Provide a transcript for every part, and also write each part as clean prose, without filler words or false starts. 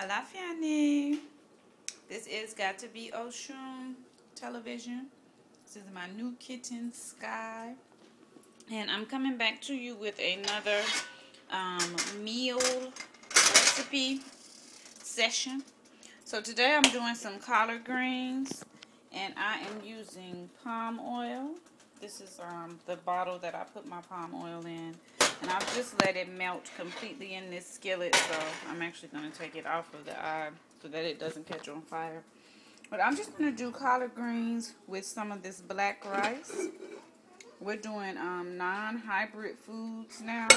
Hola, Fanny. This is Got to Be Ocean Television. This is my new kitten, Sky. And I'm coming back to you with another meal recipe session. So today I'm doing some collard greens. And I am using palm oil. This is the bottle that I put my palm oil in. And I've just let it melt completely in this skillet. So I'm actually going to take it off of the eye so that it doesn't catch on fire. But I'm just going to do collard greens with some of this black rice. We're doing non-hybrid foods now.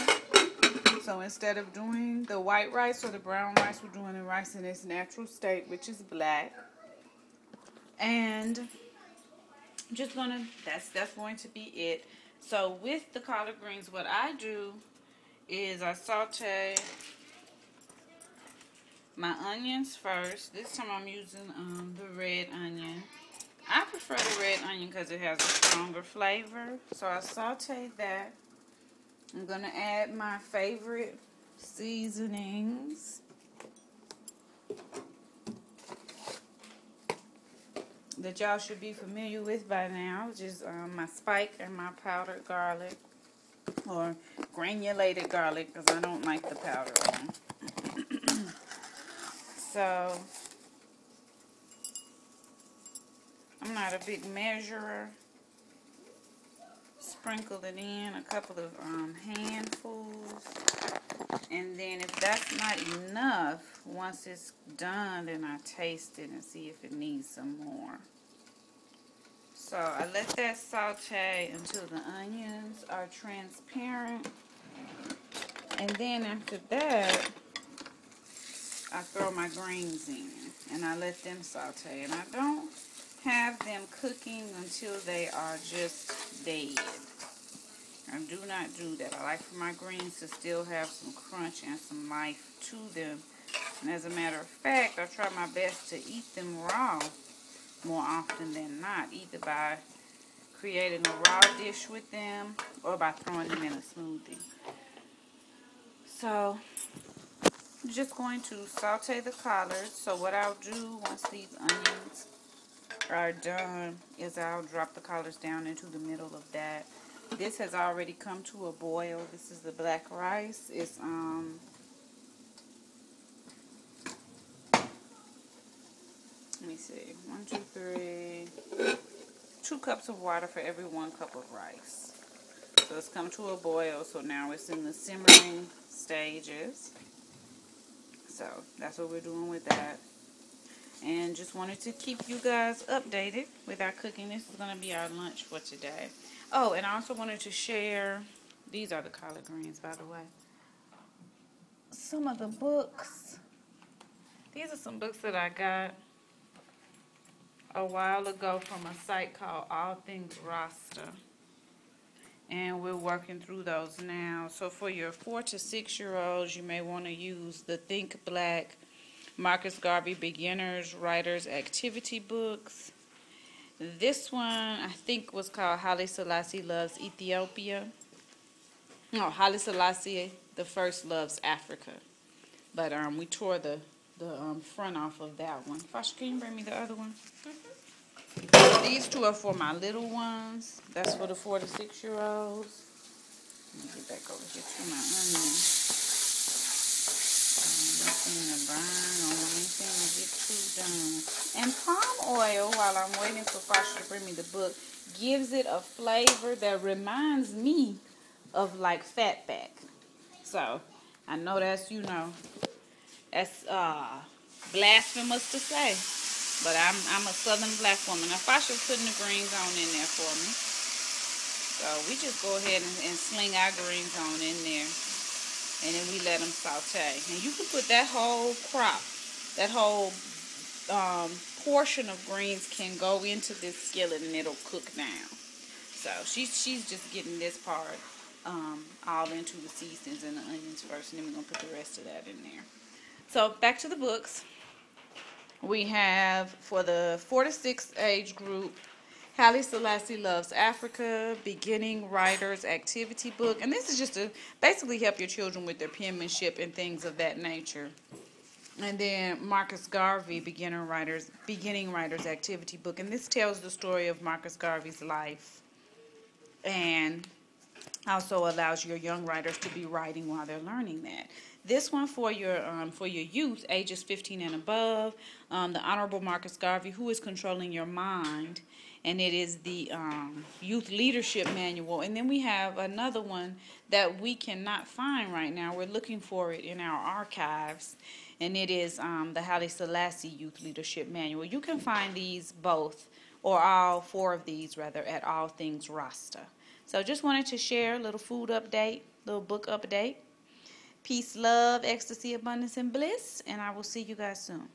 So instead of doing the white rice or the brown rice, we're doing the rice in its natural state, which is black. And just gonna that's going to be it. So with the collard greens, what I do is I saute my onions first. This time I'm using the red onion. I prefer the red onion because it has a stronger flavor. So I saute that. I'm gonna add my favorite seasonings. That y'all should be familiar with by now, which is my spike and my powdered garlic, or granulated garlic, because I don't like the powder one. So, I'm not a big measurer. Sprinkle it in, a couple of handfuls. And then if that's not enough, once it's done, then I taste it and see if it needs some more. So I let that saute until the onions are transparent. And then after that, I throw my greens in and I let them saute. And I don't have them cooking until they are just dead. I do not do that. I like for my greens to still have some crunch and some life to them. And as a matter of fact, I try my best to eat them raw more often than not, either by creating a raw dish with them or by throwing them in a smoothie. So, I'm just going to saute the collards. So what I'll do once these onions are done is I'll drop the collards down into the middle of that. This has already come to a boil. This is the black rice. It's let me see, 1, 2, 3, 2 cups of water for every 1 cup of rice. So it's come to a boil. So now it's in the simmering stages. So that's what we're doing with that. And just wanted to keep you guys updated with our cooking. This is going to be our lunch for today. Oh, and I also wanted to share, these are the collard greens, by the way, some of the books. These are some books that I got a while ago from a site called All Things Rasta. And we're working through those now. So for your 4 to 6 year olds, you may want to use the Think Black Marcus Garvey Beginners Writers Activity Books. This one, I think, was called Haile Selassie Loves Ethiopia. No, Haile Selassie the First Loves Africa. But we tore the front off of that one. Fasha, can you bring me the other one? These 2 are for my little ones. That's for the 4 to 6 year olds. Let me get back over here to my onions. Nothing to burn or anything to get too done. And palm oil, while I'm waiting for Fasha to bring me the book, gives it a flavor that reminds me of like fatback. So I know that's, that's blasphemous to say, but I'm a Southern black woman. Now Fasha's putting the greens on in there for me. So we just go ahead and sling our greens on in there. And then we let them saute. And you can put that whole crop, that whole portion of greens can go into this skillet and it'll cook down. So she's just getting this part all into the seasonings and the onions first. And then we're going to put the rest of that in there. So back to the books. We have, for the 4 to 6 age group, Haile Selassie Loves Africa, Beginning Writers Activity Book. And this is just to basically help your children with their penmanship and things of that nature. And then Marcus Garvey, Beginning Writers Activity Book. And this tells the story of Marcus Garvey's life, and also allows your young writers to be writing while they're learning that. This one for your youth, ages 15 and above, the Honorable Marcus Garvey, Who is Controlling Your Mind, and it is the Youth Leadership Manual. And then we have another one that we cannot find right now. We're looking for it in our archives, and it is the Haile Selassie Youth Leadership Manual. You can find these both, or all four of these rather, at All Things Rasta. So just wanted to share a little food update, little book update. Peace, love, ecstasy, abundance, and bliss, and I will see you guys soon.